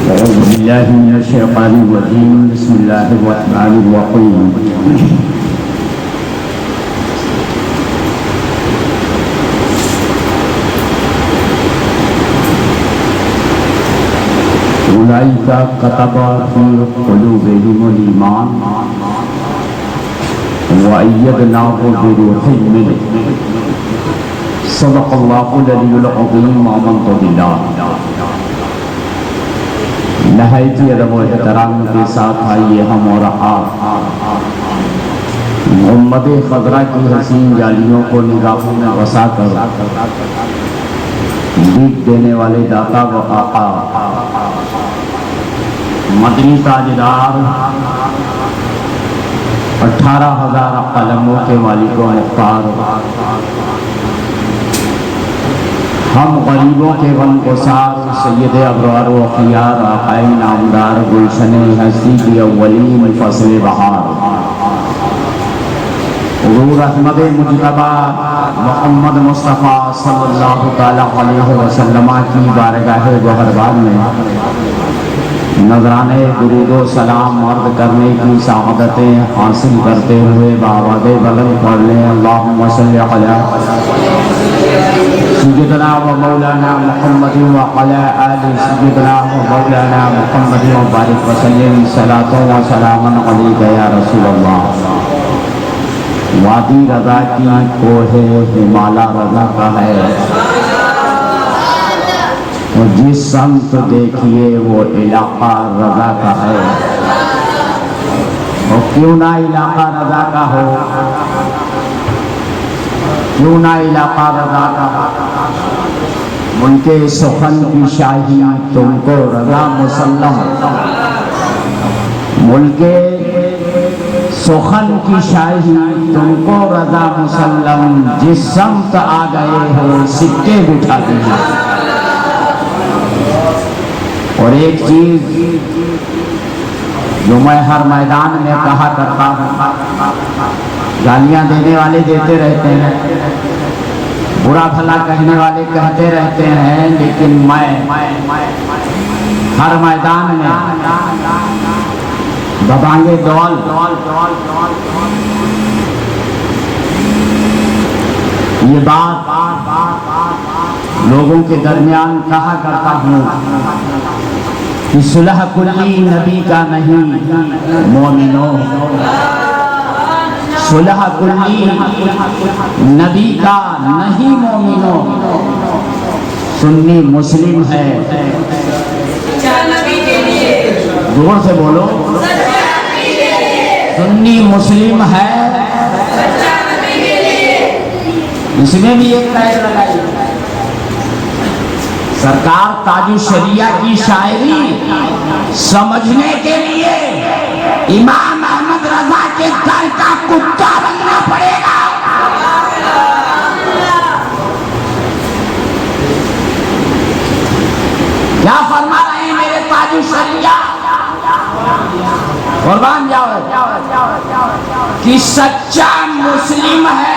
أعوذ بالله من الشيطان الرجيم بسم الله الرحمن الرحيم أولئك كتب في قلوبهم الإيمان وأيدناهم بروح منه صدق الله العلي العظيم وآمنت بالله. نہایت ادب و احترام کے ساتھ آئیے ہم اور آپ محمد خضرا کی حسین جالیوں کو نگاہوں میں بسا کر دیکھ دینے والے داتا و آقا مدنی تاجدار 18,000 قلموں کے مالک و مختار ہم غریبوں کے غم کو سار سید ابرار و خیار آقائے نامدار گلشن ہستی کی اولین فصل بہار حضور احمد مجتبی محمد مصطفیٰ صلی اللہ علیہ وسلم کی بارگاہ گوہربار میں نذرانے درود و سلام عرض کرنے کی سعادتیں حاصل کرتے ہوئے بآواز بلند پڑھ لیں اللہم صلی علی سیدنا و مولانا محمد و علی آل سیدنا و مولانا محمد و بارک وسلم صلاۃ و سلام علیک یا رسول اللہ. وادی رضا کی کوہ ہمالا رضا کا ہے، جس سمت دیکھیے وہ علاقہ رضا کا ہے. اور کیوں نہ علاقہ رضا کا ہو، کیوں نہ علاقہ رضا کا ہو. ملک سخن کی شاہی تم کو رضا مسلم، ملک سخن کی شاہی تم کو رضا مسلم. جس سمت آ گئے ہو سکے بٹھا دیجیے. اور ایک چیز جو میں ہر میدان میں کہا کرتا ہوں، گالیاں دینے والے دیتے رہتے ہیں، برا بھلا کہنے والے کہتے رہتے ہیں، لیکن میں ہر میدان میں ببانگے دول یہ بات لوگوں کے درمیان کہا کرتا ہوں کہ صلح کلی نبی کا نہیں مومنوں، صلح کلی نبی کا نہیں مومنوں. سنی مسلم ہے، زور سے بولو، سنی مسلم ہے. اس میں بھی ایک قید لگائی سرکار تاج الشریعہ کی شاعری سمجھنے کے لیے امام احمد رضا کے گھر کا کتا بننا پڑے گا. کیا فرما رہے ہیں میرے تاج الشریعہ؟ قربان جاؤ کہ سچا مسلم ہے.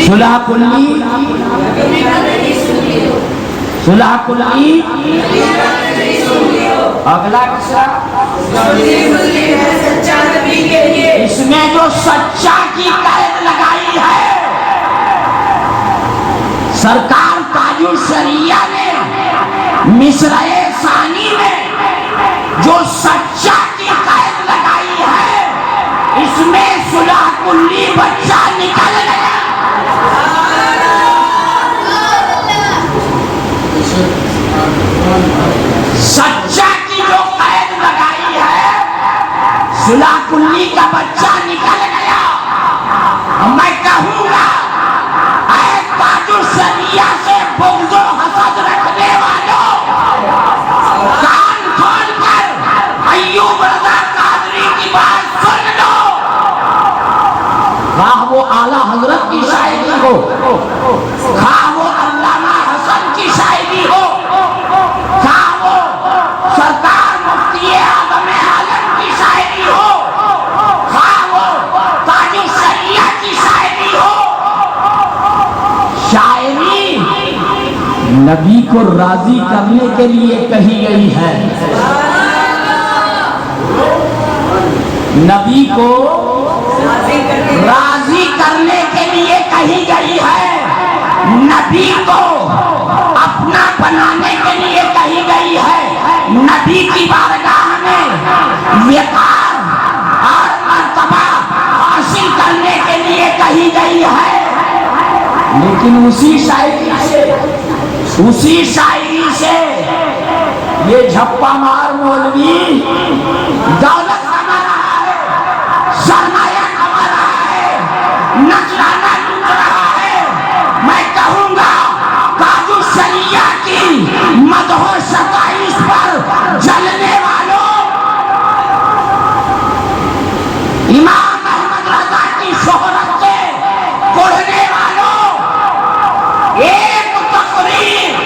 صلح کلی، صلح کلی اگلا اس میں جو سچا کی قید لگائی ہے سرکار تاج الشریعہ نے مصرع ثانی میں جو سچا کی قید لگائی ہے، اس میں صلح کلی بچہ نکل گیا. سچا کی جو قید لگائی ہے صلح کلی کا بچہ نکل گیا. میں کہوں گا اے تاج الشریعہ سے بغض و حسد رکھنے والوں، کان کھول کر ایوب رضا قادری کی بات سن لو. خواہ وہ اعلیٰ حضرت کی شاعری ہو، خواہ وہ علامہ حسن کی شاعری ہو، خواہ وہ سرکار مفتی اعظم عالم کی شاعری نبی کو راضی کرنے کے لیے کہی گئی ہے. نبی کو راضی کرنے کے لیے کہی گئی ہے. نبی کو اپنا بنانے کے لیے کہی گئی ہے. نبی کی بارگاہ میں وقار اور مرتبہ حاصل کرنے کے لیے کہی گئی ہے. لیکن اسی شاعری سے یہ جھپا مار مولوی دولت کما رہا ہے, سرمایہ کما رہا ہے, نذرانہ لوٹ رہا ہے. میں کہوں گا کاجو شریعہ کی مدح و ستائش پر جلنے والوں, امام احمد رضا کی شہرت سے کوڑھنے والوں, ایک تقریر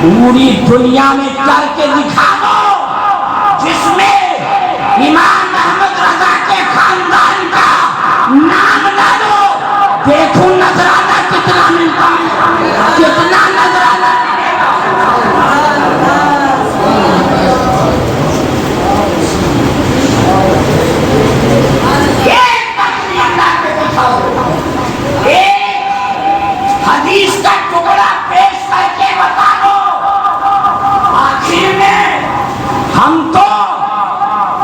پوری دنیا میں کر کے دکھا دو جس میں امام احمد رضا کے خاندان کا نام نہ لو. دیکھو نذرانہ کتنا ملتا ہے, کتنا نذرانہ ملے گا. ایک تقریر لا کے دکھاؤ, ایک حدیث کا ٹکڑا پیش کر کے بتا دو. آخر میں ہم تو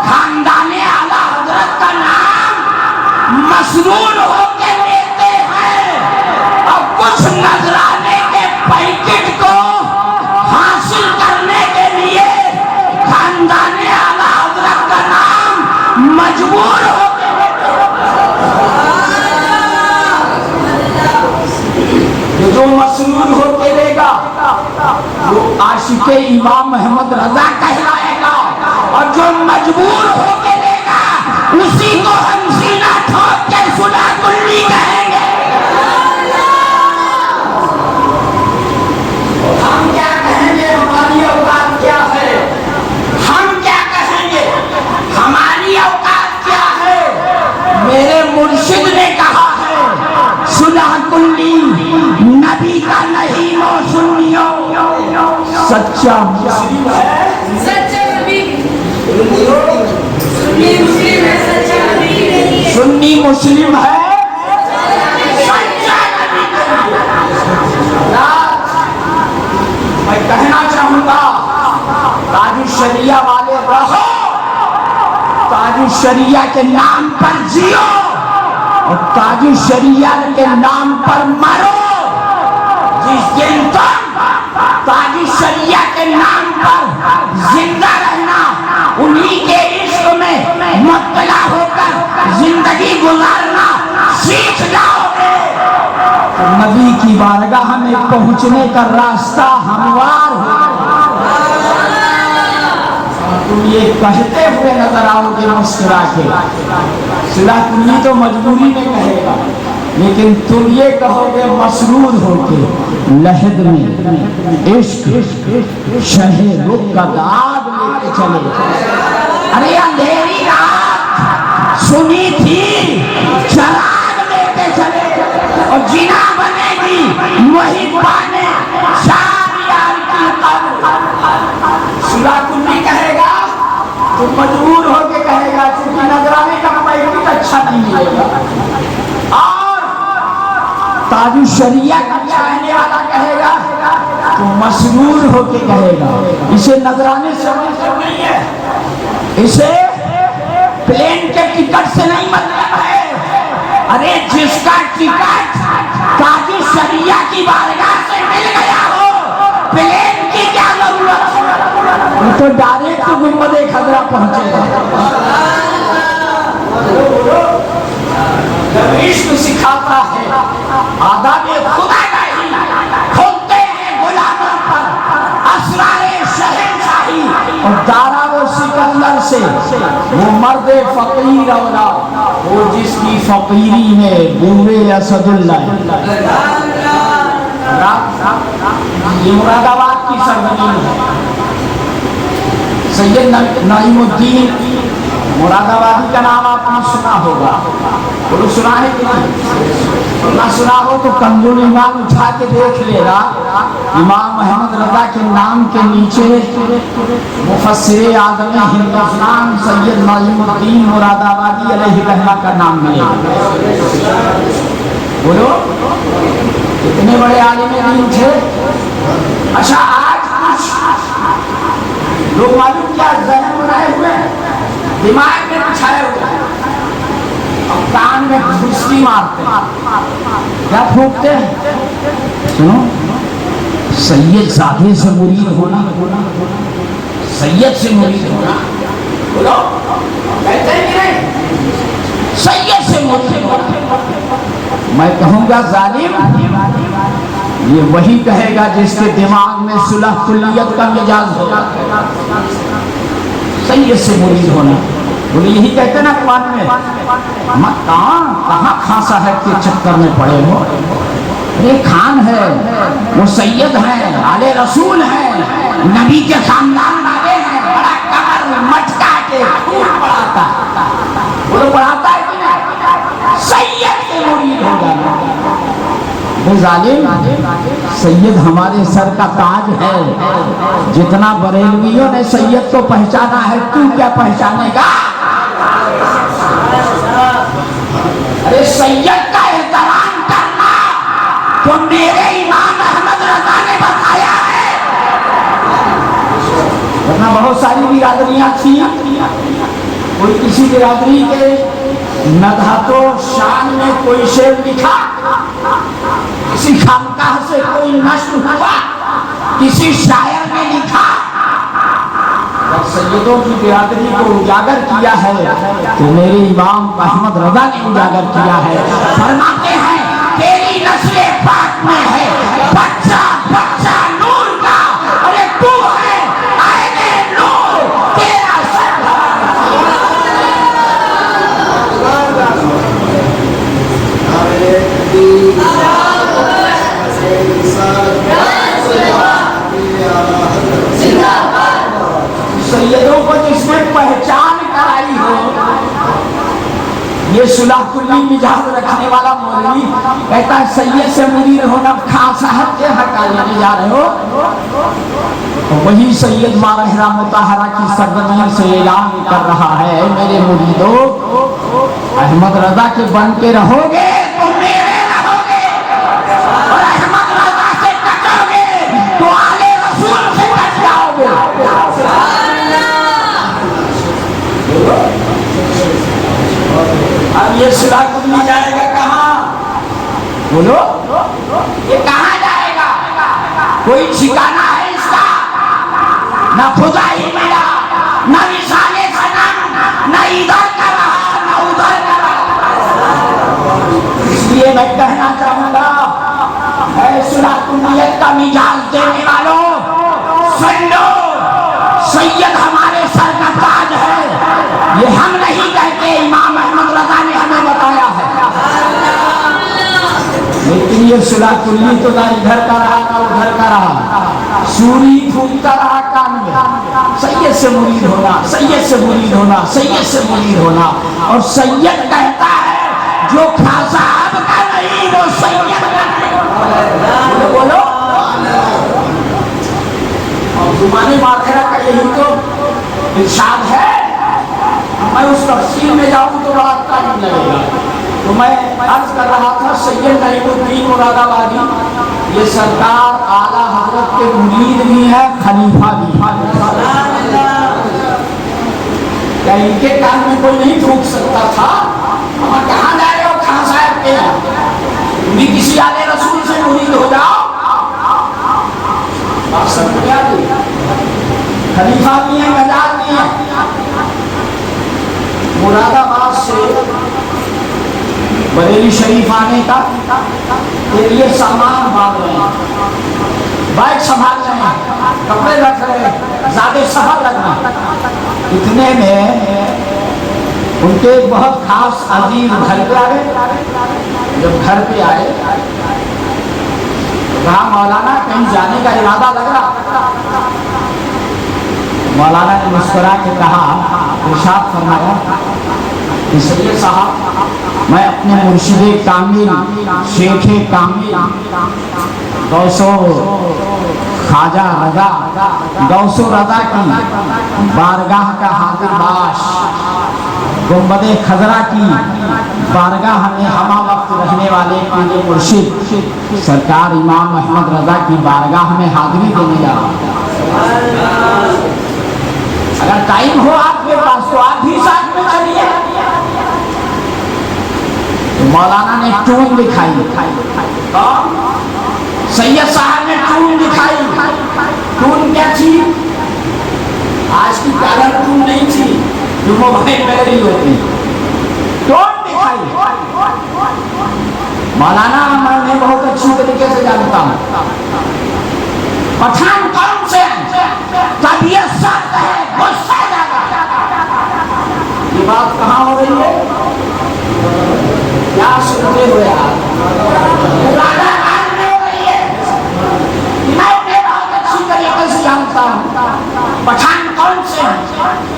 خاندان اعلی حضرت کا نام مسرور ہو کے لیتے ہیں اور کچھ نذرانے کے پیکٹ کو حاصل کرنے کے لیے خاندان اعلی حضرت کا نام مجبور ہو کے لیتے ہیں. جو مسرور ہو کے لے گا وہ عاشق امام محمد رضا کہلائے گا, اور جو مجبور ہو کے لے گا اسی کو ہم سینہ ٹھوک کے سنا کلی کہیں گے. ہم کیا کہیں گے, ہماری اوقات کیا ہے, ہم کیا کہیں گے, ہماری اوقات کیا ہے. میرے مرشد نے کہا ہے سنا کلی نبی کا نہیں ہو سنیو. سچا مسلم ہے, سچا نبی سنی مسلم ہے, سچا نبی سنی مسلم ہے, سچا نبی. میں کہنا چاہوں گا تاج الشریعہ والے رہو, تاج الشریعہ کے نام پر جیو اور تاج الشریعہ کے نام پر مرو. جس دن تم تاج الشریعہ کے نام پر زندہ رہنا, انہی کے عشق میں مبتلا ہو کر زندگی گزارنا سیکھ جاؤ گے تو نبی کی بارگاہ میں پہنچنے کا راستہ ہموار ہوگا. تم یہ کہتے ہوئے نظر آؤ گے مسکرا کے. صلاح کلی تو مجبوری میں کہے گا, لیکن تم یہ کہو گے مسرور ہو کے لحد میں عشق شہ رخ کا داغ لے کے چلے. ارے اندھیری رات سنی تھی چراغ لے کے چلے, اور جنا بنے گی محبان شاہریار کی قبر. صلاح کلی کہے گا تو مجبور ہو کے کہے گا چونکہ نذرانے کا پیکٹ اچھا نہیں ملے گا. اور تاج الشریعہ کا چاہنے والا کہے گا تو مسرور ہو کے کہے گا. اسے نذرانے سے نہیں ہے, اسے پلین کے ٹکٹ سے نہیں مطلب ہے. ارے جس کا ٹکٹ تاج الشریعہ کی بارگاہ سے مل گیا ہو, پلین کی کیا ضرورت ہے. وہ تو ڈائریکٹ گنبد خضرا پہنچے گا. جب عشق سکھاتا ہے آداب خدا نہیں, کھولتے ہیں غلاموں پر اسرار شہنشاہی, اور دارا و سکندر سے وہ مرد فقیر اولاد, وہ جس کی فقیری ہے بوے اسد اللہ. یہ مراد آباد کی سرزمین ہے. سید نعیم الدین مراد آبادی کا نام آپ نے سنا ہوگا, وہ سنا ہے کہ نہیں؟ نہ سنا ہو تو کنزول ایمان اٹھا کے دیکھ لے گا. امام احمد رضا کے نام کے نیچے مفسر اعظم ہندوستان سید نعیم الدین مراد آبادی علیہ رحمہ کا نام ملے گا. بولو کتنے بڑے عالم دین تھے. اچھا آج کچھ لوگ معلوم کیا ذہن بنائے ہوئے دماغ میں بچھائے ہوئے اور کان میں گھسٹی مارتے کیا پھونکتے ہیں. سنو سید زادے سے مرید ہونا, سید سے مرید ہونا, بولو کہتے ہیں کہ نہیں سید سے مرید ہونا. میں کہوں گا ظالم یہ وہی کہے گا جس کے دماغ میں صلح کلیت کا مزاج ہو. سید سے مرید ہونا بولے یہی کہتے نا قرآن میں کہاں کھانسا ہے کہ چکر میں پڑے ہو. یہ خان ہے وہ سید ہیں آلے رسول ہیں نبی کے خاندان والے ہیں. بڑا کمر مٹکا کے پڑھاتا وہ پڑھاتا ہے کہ نہیں سید کے مرید ہو جانا. وہ ظالم سید ہمارے سر کا تاج ہے. جتنا بریلویوں نے سید کو پہچانا ہے تو کیا پہچانے گا. ارے سید کا احترام کرنا تو میرے امام احمد رضا نے بتایا ہے. ورنہ بہت ساری برادریاں تھیں کوئی کسی برادری کے ندہت و شان میں کوئی شعر لکھا, کسی خانقاہ سے کوئی نشر ہوا, کسی شاعر نے لکھا. سیدوں کی برادری کو اجاگر کیا ہے تو میرے امام احمد رضا نے اجاگر کیا ہے. فرماتے ہیں تیری نسل پاک میں ہے بچہ بچہ نور کا. ارے تو ہے عین نور تیرا سیدوں کو جس نے پہچان کرائی ہو. یہ صلح کلی مزاج رکھنے والا مولوی کہتا ہے سید سے مرید ہونا خان صاحب کے حق لینے جا رہے ہو. وہی سید مارحرہ مطہرہ کی سرزمین سے اعلان کر رہا ہے میرے مریدو احمد رضا کے بن کے رہو گے تو میرے رہو گے, اور احمد رضا سے کٹو گے تو آلے رسول سے کٹ جاؤ گے. اب یہ صلح کلی جائے گا کہاں. بولو یہ کہاں جائے گا. کوئی ٹھکانہ ہے اس کا. نہ خدا ہی ملا نہ مثال صنم, نہ ادھر کا رہا نہ ادھر کا رہا. اس لیے میں کہنا چاہوں گا اے صلح کلیت کا مزاج دینے والوں سن لو سید ہمارے سر کا تاج ہے. یہ ہم نہیں کہتے امام احمد رضا نے ہمیں بتایا ہے. لیکن یہ صلح کلی تو نہ ادھر کا رہا نہ ادھر کا رہا. سوری پھونکتا رہا کان میں سید سے مرید ہونا سید سے مرید ہونا سید سے مرید ہونا. اور سید کہتا ہے جو خان صاحب کا نہیں وہ سید کا نہیں. بولو اور زمانے مارحرہ کا یہی تو ارشاد ہے. میں اس تفصیل میں جاؤں تو بڑا ٹائم لگے گا. تو میں عرض کر رہا تھا سید نعیم الدین مراد آبادی یہ سرکار اعلیٰ حضرت کے مرید بھی ہے خلیفہ بھی ہے. کیا ان کے کان میں کوئی نہیں پھونک سکتا تھا ہم کہاں جائے ہو خان صاحب کے تم بھی کسی آلے رسول سے مرید ہو جاؤ. بات سمجھ گیا خلیفہ بھی ہیں مزاج بھی ہیں. مراد آباد سے بریلی شریف آنے کا کے لیے سامان باندھ رہے ہیں, بائک سنبھال رہے ہیں, کپڑے رکھ رہے ہیں, زیادہ سفر لگنا. اتنے میں ان کے ایک بہت خاص عزیز گھر پہ آئے. جب گھر پہ آئے کہا مولانا کہیں جانے کا ارادہ لگ رہا. مولانا نے مسکرا کے کہا ارشاد فرمایا کہ سید صاحب میں اپنے مرشد کامل شیخ کامل غوث خواجہ رضا غوث رضا کی بارگاہ کا حاضر باش، گنبد خضرا کی بارگاہ میں ہمہ وقت رہنے والے پیر مرشد سرکار امام احمد رضا کی بارگاہ میں حاضری دینے جا رہا ہوں۔ اگر ٹائم ہو آپ کے پاس تو آپ بھی ساتھ میں چلیے۔ مولانا نے ٹون دکھائی، سید صاحب نے ٹون دکھائی۔ ٹون کیا تھی؟ آج کی کالر ٹون نہیں تھی جو موبائل پہ رہی ہوتی، ٹون دکھائی۔ مولانا میں نے بہت اچھی طریقے سے جانتا ہوں پٹھان قوم سے طبیعت سخت ہے، غصہ زیادہ۔ یہ بات کہاں ہو رہی ہے؟ کیا سنتے ہوئے آپ؟ میں انہیں بہت اچھی طریقے سے جانتا ہوں پٹھان قوم سے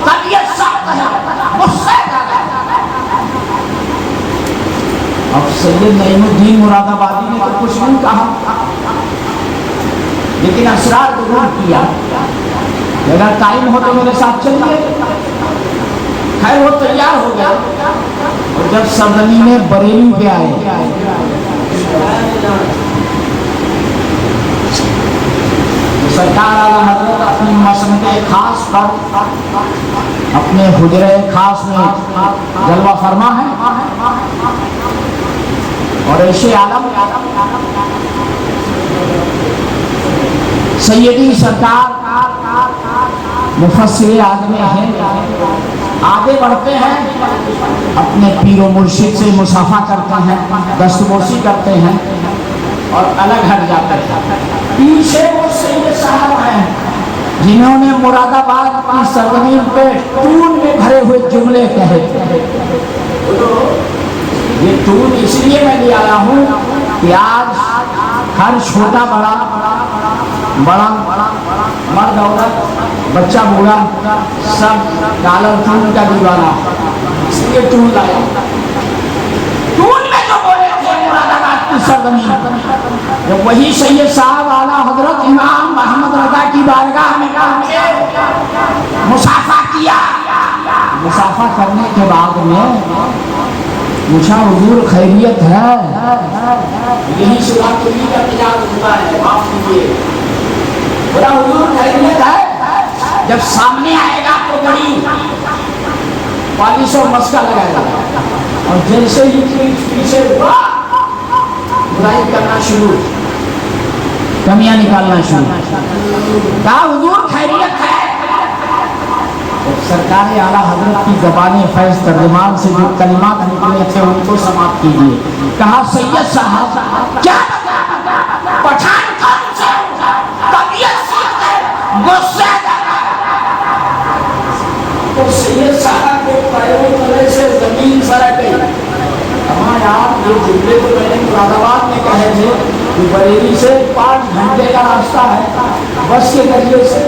طبیعت سخت ہے، غصہ زیادہ۔ اب سید نعیم الدین مراد آبادی نے تو کچھ نہیں کہا، لیکن اسرار ضرور کیا کہ اگر ٹائم ہو تو میرے ساتھ چلیے۔ خیر وہ تیار ہو گیا، اور جب سرزمین بریلی پہ آئے سرکار اعلیٰ حضرت اپنی مسند خاص پر اپنے حجرہ خاص میں جلوہ فرما ہے، اور عیش عالم سیدی سرکار مفسر اعظم ہند آگے بڑھتے ہیں، اپنے پیر و مرشد سے مصافحہ کرتے ہیں، دستبوسی کرتے ہیں اور الگ ہٹ جاتے ہیں۔ پیچھے وہ سید صاحب ہیں جنہوں نے مراد آباد کی سرزمین پہ ٹون میں بھرے ہوئے جملے کہے تھے۔ یہ ٹون اس لیے میں لے آیا ہوں کہ آج ہر چھوٹا بڑا مرد عورت بچہ بوڑھا سب ڈالر ٹون کا دیوانہ، اس لیے ٹون لایا۔ ٹون میں جو بولے تھے مراد آباد کی سرزمین، جب وہی سید صاحب اعلیٰ حضرت امام احمد رضا کی بارگاہ میں مصافحہ کیا، مصافحہ کرنے کے بعد میں پوچھا حضور خیریت ہے؟ یہی سلام کلی کا مزاج ہوتا ہے، معاف کیجیے، بولا حضور خیریت ہے؟ جب سامنے آئے گا تو بڑی پالیش اور مسکا لگائے گا، اور جیسے ہی پیچھے ہوا برائی کرنا شروع، کمیاں نکالنا شروع۔ کہا حضور خیریت ہے؟ سرکار اعلیٰ حضرت کی زبان فیض ترجمان سے جو کلمات نکلے تھے ان کو سماعت کیجیے۔ کہا سید صاحب کیا پٹھان قوم سے طبیعت سخت ہے، غصہ زیادہ۔ تو سید صاحب کے پیروں تلے سے زمین سرک گئی۔ ہمارے آپ یہ جملے تو میں نے مراد آباد میں کہے تھے کہ بریلی سے 5 گھنٹے کا راستہ ہے، بس کے ذریعے سے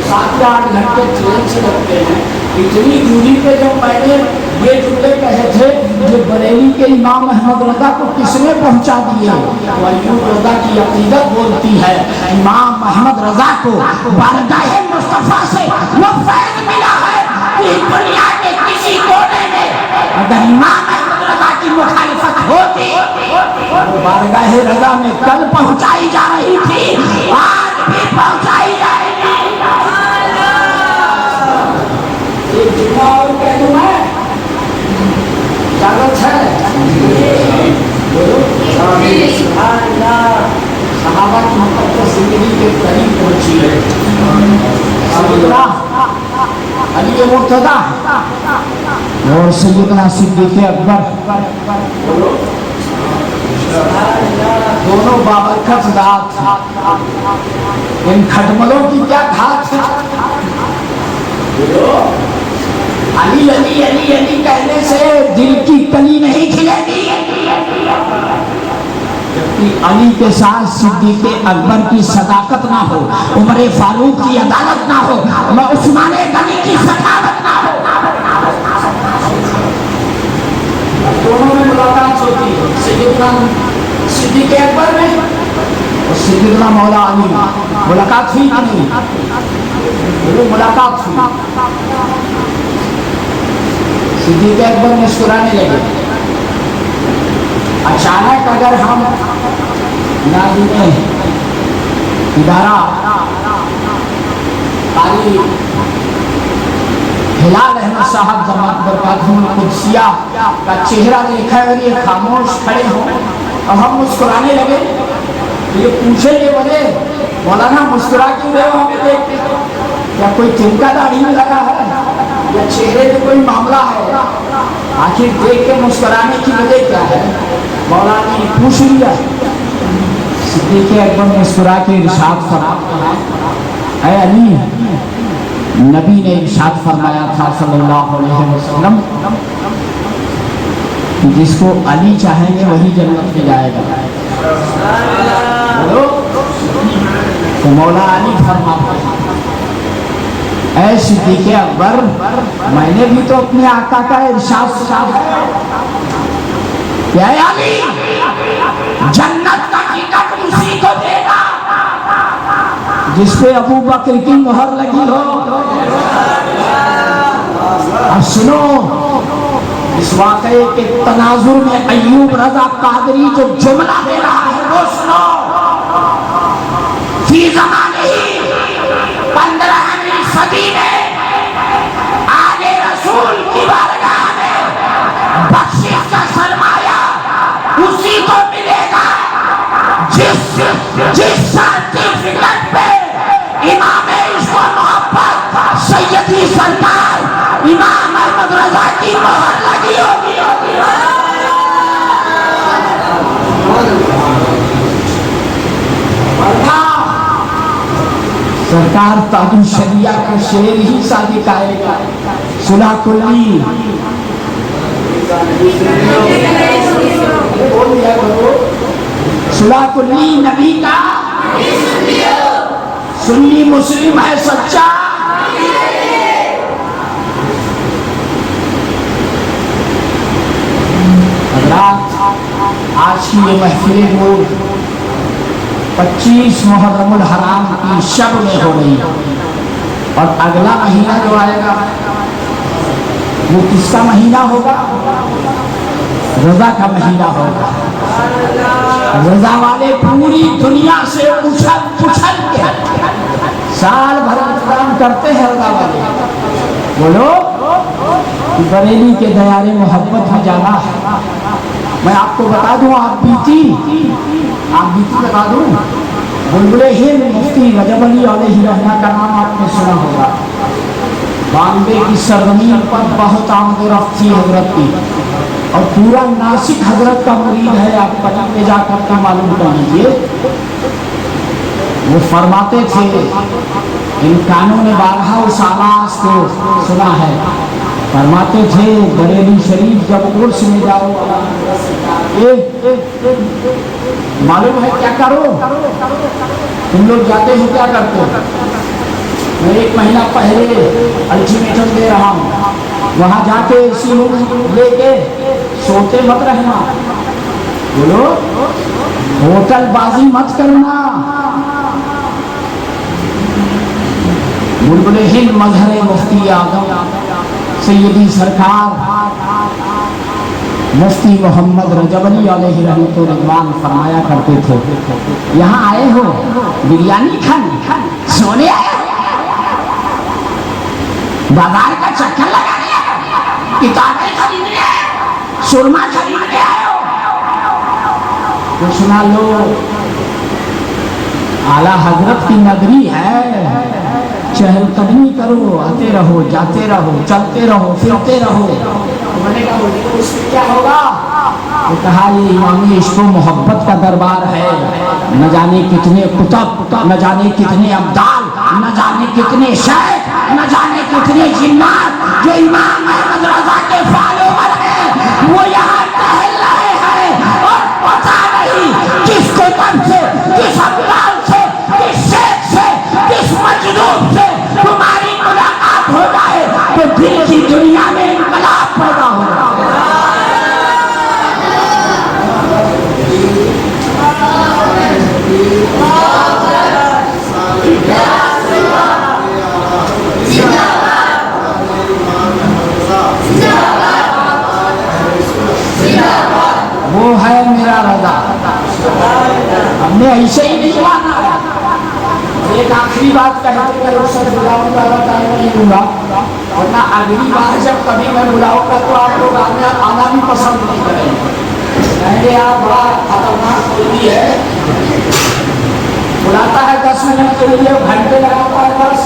7 یا 8 گھنٹے ٹرین سے لگتے ہیں۔ اتنی دوری پہ جب میں نے یہ جملے کہے تھے جو بریلی کے امام احمد رضا کو کس نے پہنچا دیے، تو ایوب رضا کی عقیدت بولتی ہے امام احمد رضا کو بارگاہ مصطفیٰ سے وہ فیض ملا ہے کہ دنیا کے کسی کونے میں اگر امام احمد رضا کی مخالفت ہوتی تو بارگاہ رضا میں کل پہنچائی جا رہی تھی، آج بھی پہنچائی جائے گی۔ ایک جمعہ اور کہہ دوں میں، اجازت ہے؟ صحابہ کی مقدس زندگی کے قریب پہنچی ہے۔ سیدنا علی مرتضیٰ اور سیدنا صدیق اکبر دونوں بابرکت ذات، ان کھٹملوں کی کیا گھات ہے؟ علی علی علی علی کہنے سے دل کی کلی نہیں کھلے گی، جبکہ علی کے ساتھ صدیق اکبر کی صداقت نہ ہو، عمر فاروق کی عدالت نہ ہو، عثمان غنی کی سخاوت نہ ہو۔ دونوں میں ملاقات ہوتی ہے، سیدنا صدیق اکبر میں اور سیدنا مولا علی۔ ملاقات ہوئی کہ نہیں؟ بولو ملاقات ہوئی. صدیق اکبر مسکرانے لگے. اچانک اگر ہم ناظرین ادارہ قاری ہلال احمد صاحب جماعت برکاتہم القدسیہ کا چہرہ دیکھا اگر یہ خاموش کھڑے ہوں اور ہم مسکرانے لگے تو یہ پوچھیں گے بولے مولانا مسکرا کیوں رہے ہو ہمیں دیکھ کے؟ یا کوئی تنکا داڑھی میں لگا ہے یا چہرے میں کوئی معاملہ ہے؟ آخر دیکھ کے مسکرانے کی وجہ کیا ہے؟ مولانا نے پوچھ لیا. صدیق اکبر مسکرا کے ارشاد فرمایا اے علی نبی نے ارشاد فرمایا تھا صلی اللہ علیہ وسلم جس کو علی چاہیں گے وہی جنت میں جائے گا. تو مولا علی فرماتے ہیں اے صدیق اکبر میں نے بھی تو اپنے آقا کا ارشاد سنا ہے کہ اے علی جنت کا ٹکٹ اسی کو دے گا جس پہ ابو بکر کی مہر لگی ہو. اب سنو اس واقعے کے تناظر میں ایوب رضا قادری جو جملہ دے رہا ہے وہ سنو. فی زمانے 15ویں صدی میں آگے رسول کی بارگاہ میں بخشش کا سرمایہ اسی کو ملے گا جس سرٹیفکیٹ پہ امام عشق و محبت سیدی سرکار امام احمد رضا کی مہر لگی ہوگی. سرکار تاج الشریعہ کا شعر ہی صادق آئے گا. صلح کلی صلح کلی نبی کا سنی مسلم ہے سچا. حضرات آج کی یہ محفل نور 25 محرم الحرام کی شب میں ہو رہی ہے اور اگلا مہینہ جو آئے گا وہ کس کا مہینہ ہوگا؟ رضا کا مہینہ ہوگا. رضا والے پوری دنیا سے اچھل کے سال بھر انتظام کرتے ہیں. رضا والے بولو بریلی کے دیار محبت میں جانا ہے. میں آپ کو بتا دوں آپ بیتی بتا دوں بلبل ہند مفتی رجب علی علیہ رحمہ کا نام آپ نے سنا ہوگا. بامبے کی سرزمین پر بہت آمد و رفت تھی حضرت کی اور پورا ناسک حضرت کا مرید ہے. آپ پٹن میں جا کر کا معلوم کر لیجیے. وہ فرماتے تھے ان کانوں نے بارہا اس آواز کو سنا ہے. فرماتے تھے بریلی شریف جب عرس میں جاؤ معلوم ہے کیا کرو تم لوگ جاتے ہو کیا کرتے ہو؟ میں 1 مہینہ پہلے الٹیمیٹم دے رہا ہوں وہاں جا کے اسی لے کے سوتے مت رہنا. بولو ہوٹل بازی مت کرنا. بلبل ہند مظہر مفتی اعظم سیدی سرکار مفتی محمد رجب علی علیہ رحمۃ رضوان فرمایا کرتے تھے یہاں آئے ہو بریانی کھانے سونے آئے ہو بازار کا چکر لگانے کتابیں خریدنے سرما خریدنے آئے ہو تو سنا لو اعلیٰ حضرت کی نگری ہے. چہل قدمی کرو آتے رہو جاتے رہو چلتے رہو پھرتے رہو. میں نے کہا اس میں کیا ہوگا؟ تو کہا یہ امام عشق و محبت کا دربار ہے. نہ جانے کتنے کتب نہ جانے کتنے ابدال نہ جانے کتنے شیخ نہ جانے کتنے جنات جو امام احمد رضا کے فالوور ہیں وہ یہاں ٹہل رہے ہیں اور پتہ نہیں کس کتب سے کس ابدال سے کس شیخ سے کس مجنون سے تمہاری ملاقات ہو جائے تو دل کی دنیا میں انقلاب پیدا ہو جائے. ایسے ہی نہیں مانا ہے. ایک آخری بات کہتے ہیں، اس سے بلاؤں گا ٹائم نہیں دوں گا، ورنہ اگلی بار جب کبھی میں بلاؤں گا تو آپ لوگ آنا بھی پسند نہیں کریں گے. کہیں گے آپ بڑا خطرناک کوئی ہے، بلاتا ہے 10 منٹ کے لیے، گھنٹے لگاتا ہے بس.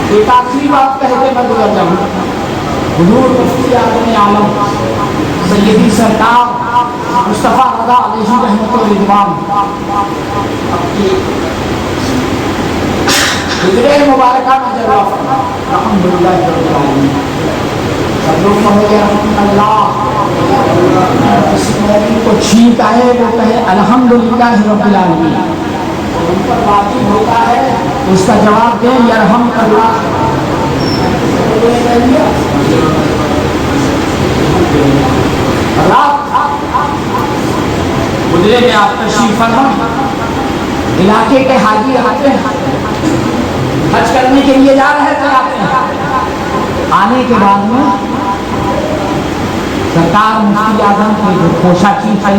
ایک آخری بات کہہ کے میں گزر جاؤں. حضور مفتی اعظم عالم سیدی سرکار مصطفیٰ رضا علیہ رحمۃ الرضوان ہجرے مبارکہ میں جلوہ فرما. الحمدللہ رب العالمین. سب لوگ کہو گے اللہ، جس مومن کو چھینک آئے وہ کہے الحمدللہ رب العالمین. ان پر واجب ہوتا ہے اس کا جواب دیں یرحمک اللہ. گزرے میں آپ تشریف فرما، علاقے کے حاجی آتے ہیں، حج کرنے کے لیے جا رہے تھے. آتے ہیں، آنے کے بعد میں سرکار مفتی اعظم کی جو پوشاکی تھی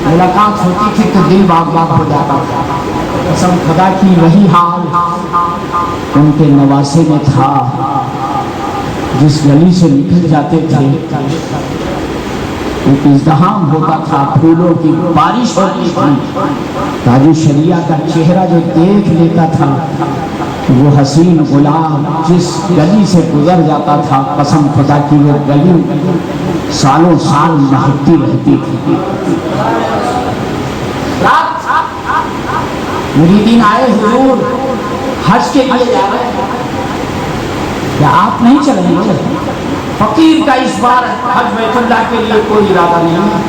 ملاقات ہوتی تھی تو دل باغ باغ ہو جاتا تھا. قسم خدا کی وہی حال ان کے نواسے میں تھا. جس گلی سے نکل جاتے تھے ایک ازدحام ہوتا تھا، پھولوں کی بارش ہوتی تھی. تاج شریعہ کا چہرہ جو دیکھ لیتا تھا وہ حسین غلام جس گلی سے گزر جاتا تھا، قسم خدا کی وہ گلی سالوں سال مہکتی رہتی تھی. مریدین آئے، حضور حج کے لیے جا رہے ہیں، کیا آپ نہیں چلیں گے؟ فقیر کا اس بار حج بیت اللہ کے لیے کوئی ارادہ نہیں ہے.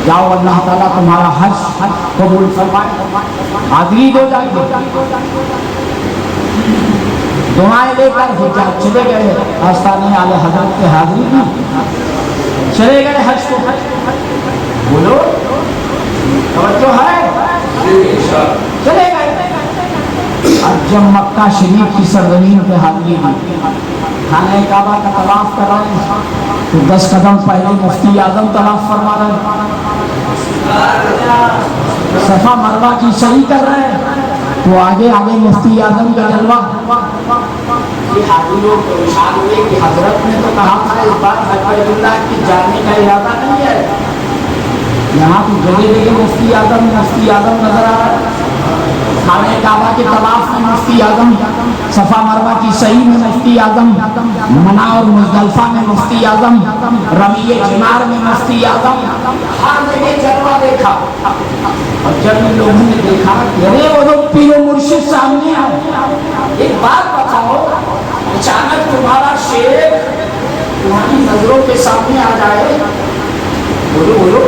جاؤ اللہ تعالیٰ تمہارا حج قبول فرمائے. حاضری دو جائیں گے، دعائیں لے کر حجاج چلے گئے. آستانے اعلی حضرت کے حاضری دی، چلے گئے حج کو. بولو توجہ ہے، چلے گئے. اب جب مکہ شریف کی سرزمین پہ حاضری دی، خانہ کعبہ کا طواف کر رہے ہیں تو 10 قدم پہلے مفتی اعظم طواف فرما رہے ہیں، صفا مروہ کی صحیح کر رہے ہیں تو آگے آگے مفتی اعظم کا جلوہ. یہ حاضری لوگ پریشان ہوئے کہ حضرت نے تو کہا تھا اس بار حج بیت اللہ کی جانے کا ارادہ نہیں ہے. یہاں تو جگہ جگہ مفتی اعظم نظر آ رہا ہے. خانہ کعبہ کے طواف میں مفتی اعظم، صفا مروہ کی صحیح میں مفتی اعظم، منا اور مزدلفہ میں مفتی اعظم، رمی جمار میں مفتی اعظم. ہر جگہ جلوہ دیکھا. اور جب ان لوگوں نے دیکھا کہ ارے وہ لوگ پیر و مرشد سامنے آئے. ایک بات بتاؤ، اچانک تمہارا شیخ تمہاری نظروں کے سامنے آ جائے، بولو بولو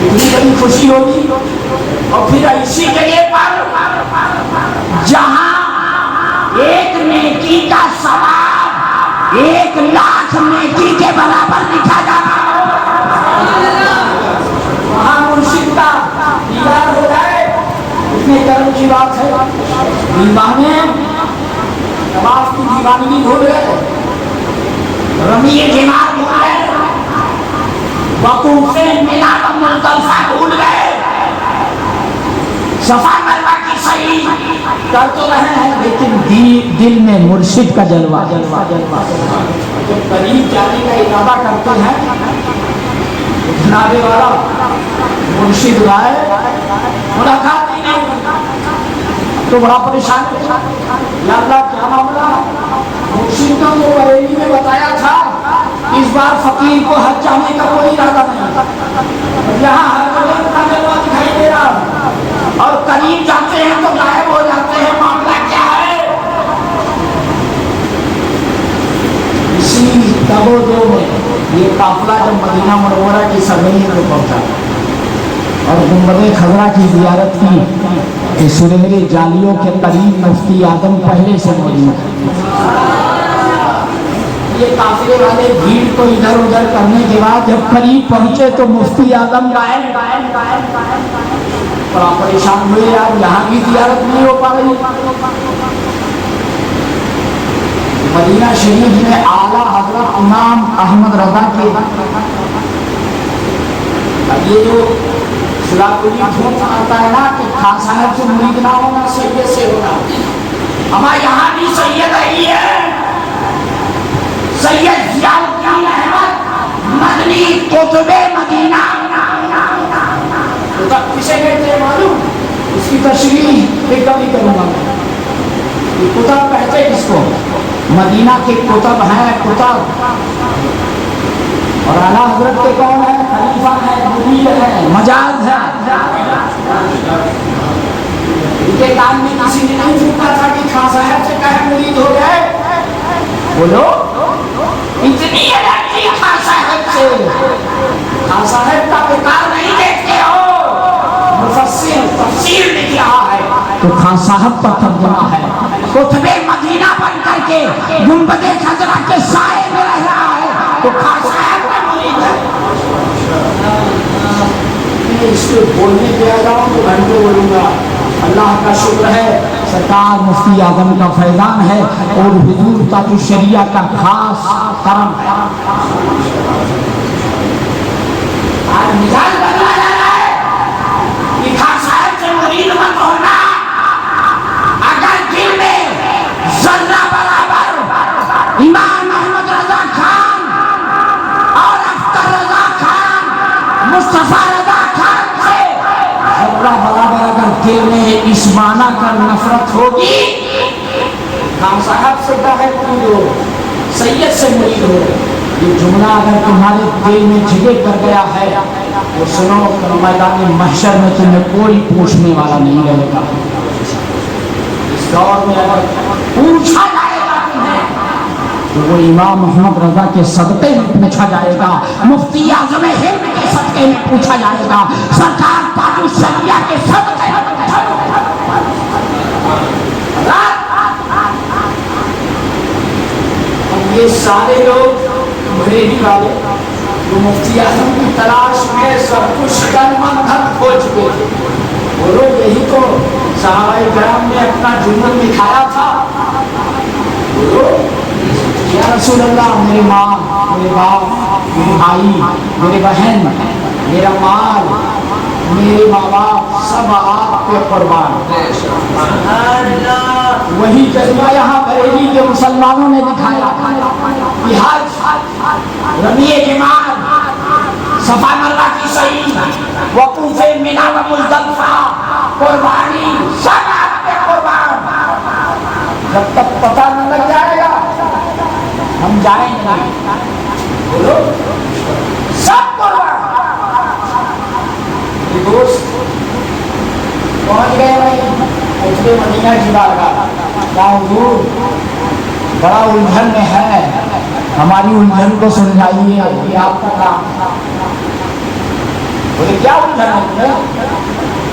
اتنی بڑی خوشی ہوگی. اور پھر ایسی جگہ پر جہاں ایک نیکی کا ثواب 1,00,000 نیکی کے برابر لکھا جا رہا ہو، وہاں مرشد کا دیدار ہو جائے، اتنے کرم کی بات ہے. دیوانے طواف کی دیوانگی بھول گئے، رمی جمار بھول گئے، وقوف منا و مزدلفہ بھول گئے. صفا مروہ کی صحیح کر تو رہے ہیں لیکن دل میں مرشد کا جلوہ. جب قریب جانے کا ارادہ کرتے ہیں، جناب والا مرشد رائے ملاقات ہی نہیں تو بڑا پریشان ہے. یا اللہ کیا معاملہ؟ مرشد کا تو بریلی میں بتایا تھا اس بار فقیر کو حج جانے کا کوئی ارادہ نہیں. یہاں ہر جگہ کا جلوہ دکھائی دے رہا اور قریب جاتے ہیں تو غائب ہو جاتے ہیں. معاملہ کیا ہے؟ اسی دو میں یہ قافلہ جب مدینہ منورہ کی سرزمین میں پہنچا اور گنبد خضرا کی زیارت کی کہ سنہرے جالیوں کے قریب مفتی اعظم پہلے سے موجود ہیں. یہ قافلے والے بھیڑ کو ادھر ادھر کرنے کے بعد جب قریب پہنچے تو مفتی اعظم غائب. بڑا پریشان ہوئے، یار یہاں کی زیارت نہیں ہو پا رہی. مدینہ شریف میں اعلیٰ حضرت امام احمد رضا کے اب یہ جو سلاکلی جھوٹ آتا ہے نا کہ خان صاحب سے مرید نہ ہونا سید سے ہونا. ہمارے یہاں بھی سید رہی ہے سید ضیاء الدین احمد مدنی قطب مدینہ. کسے کہتے ہیں معلوم؟ اس کی تشریح پھر کبھی کروں گا. یہ کتب کہتے کس کو؟ مدینہ کے کتب ہیں کتب. اور اعلیٰ حضرت کے کون ہے؟ خلیفہ ہے، مدیر ہے، مجاز ہے. ان کے کام میں کسی نے نہیں پوچھا تھا کہ خان صاحب سے کہے مرید ہو گئے. بولو اتنی الرجی خان صاحب سے. خان صاحب کا پکار نہیں دیکھتے ہو. مفسر تفسیر لکھ رہا ہے تو خان صاحب کا ترجمہ ہے. قطب مدینہ بن کر کے گنبد خضرا کے سائے میں رہ رہا ہے تو خان صاحب کا مرید ہے. میں اس کو بولنے پہ آ جاؤں تو گھنٹے بولوں گا. اللہ کا شکر ہے سرکار مفتی اعظم کا فیضان ہے اور حضور تاج الشریعہ کا خاص کرم ہے. آج مزاج بدلا جا رہا ہے کہ خان صاحب سے مرید مت ہونا. اگر دل میں ذرہ برابر امام احمد رضا خان اور اختر رضا خان مصطفیٰ رضا خان سے ذرہ برابر اگر دل میں اس معنی کر نفرت ہوگی خان صاحب سے کہے مرید ہو سید سے مرید ہو. یہ جملہ اگر تمہارے دل میں جگہ کر گیا ہے تو سنو میدان محشر میں تمہیں کوئی پوچھنے والا نہیں رہے گا. اس دور میں اگر پوچھا جائے گا تمہیں تو وہ امام محمد رضا کے صدقے میں پوچھا جائے گا. مفتی اعظم ہند کے صدقے میں پوچھا جائے گا. سرکار تاج الشریعہ کے صدقے میں پوچھا جائے گا. یہ سارے لوگ بریلی والے جو مفتی اعظم کی تلاش میں سب کچھ کر مندھن کھو چکے تھے. وہ لوگ یہی تو صحابہ کرام نے اپنا جنون دکھایا تھا. وہ لوگ یا رسول اللہ میری ماں میرے باپ میرے بھائی میرے بہن میرا مال میرے ماں باپ سب آپ پہ قربان. وہی جذبہ یہاں بریلی کے مسلمانوں نے دکھایا. ربیع جمال صفا مرہ کی صحیح وقوف مینا و مزدلفہ قربانی سب آپ پہ قربان. جب تک پتہ نہ لگ جائے گا ہم جائیں گے. بولو سب قربان. یہ دوست پہنچ گئے بھائی قطب مدینہ کی بارگاہ. کیا حضور بڑا الجھن میں ہے ہماری الجھن کو سلجھائیے. یہ آپ کا کام. بولے کیا الجھن ہے؟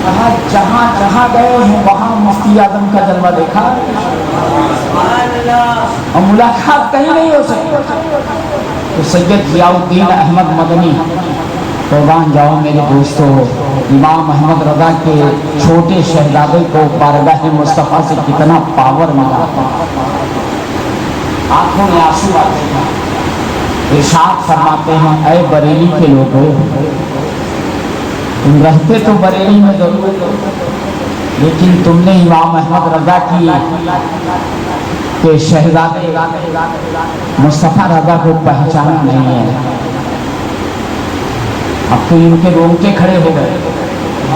کہا جہاں جہاں گئے ہیں وہاں مفتی اعظم کا جلوہ دیکھا اور ملاقات کہیں نہیں ہو سکی. تو سید ضیاء الدین احمد مدنی قربان جاؤ میرے دوستو. امام احمد رضا کے چھوٹے شہزادے کو بارگاہ مصطفیٰ سے کتنا پاور ملا. آنکھوں میں آنسو آتے ہیں. ارشاد فرماتے ہیں اے بریلی کے لوگوں تم رہتے تو بریلی میں ضرور لیکن تم نے امام احمد رضا کی کہ شہزادے مصطفیٰ رضا کو پہچانا نہیں ہے. اب تو ان کے رونگٹے کھڑے ہو گئے.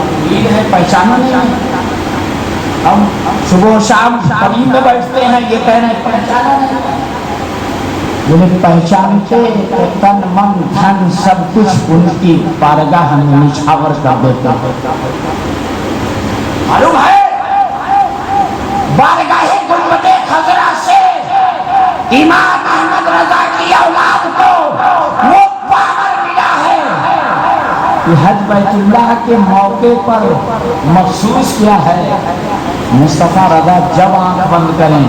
امید ہے پہچانا نہیں ہے. ہم صبح و شام قریب میں بیٹھتے ہیں یہ کہہ رہے ہیں پہچانا نہیں ہے. انہیں پہچانتے تن من دھن سب کچھ ان کی بارگاہ میں نچھاور کر دیتا. معلوم ہے بارگاہ گنبد خضرا سے امام احمد رضا کی اولاد کو وہ پاور ملا ہے کہ حج بیت اللہ کے موقع پر مخصوص کیا ہے. مصطفیٰ رضا جب آنکھ بند کریں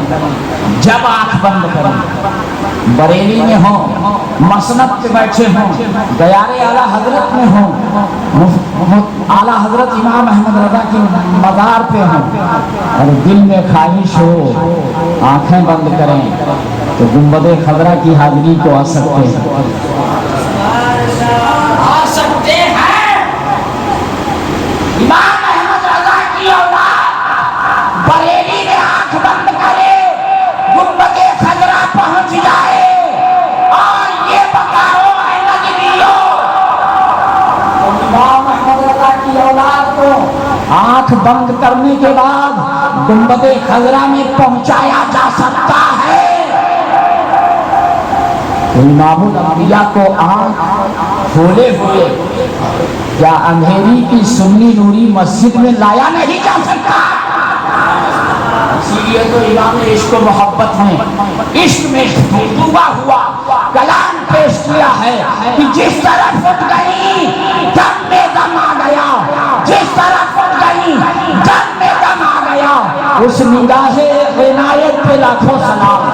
بریلی میں ہوں مسند پہ بیٹھے ہوں دیار اعلیٰ حضرت میں ہوں اعلیٰ حضرت امام احمد رضا کی مزار پہ ہوں اور دل میں خواہش ہو آنکھیں بند کریں تو گنبد خضرا کی حاضری کو آ سکتے ہیں. آنکھ بند کرنے کے بعد گنبد خضرا میں پہنچایا جا سکتا ہے۔ امام الانبیاء کو آنکھ کھولے ہوئے کیا اندھیری کی سنی نوری مسجد میں لایا نہیں جا سکتا؟ اسی لیے تو امام عشق و محبت میں عشق میں ڈوبا ہوا کلام پیش کیا ہے کہ جس طرف اٹھ گئی دم میں دم آ گیا، جس طرف اٹھ گئی دم میں دم آ گیا، اس نگاہ عنایت پہ لاکھوں سلام۔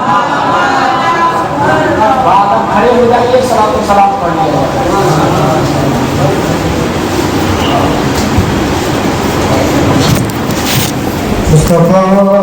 بعد اب کھڑے ہو جائیے، صلاۃ و سلام پڑھ لیجیے۔ مصطفیٰ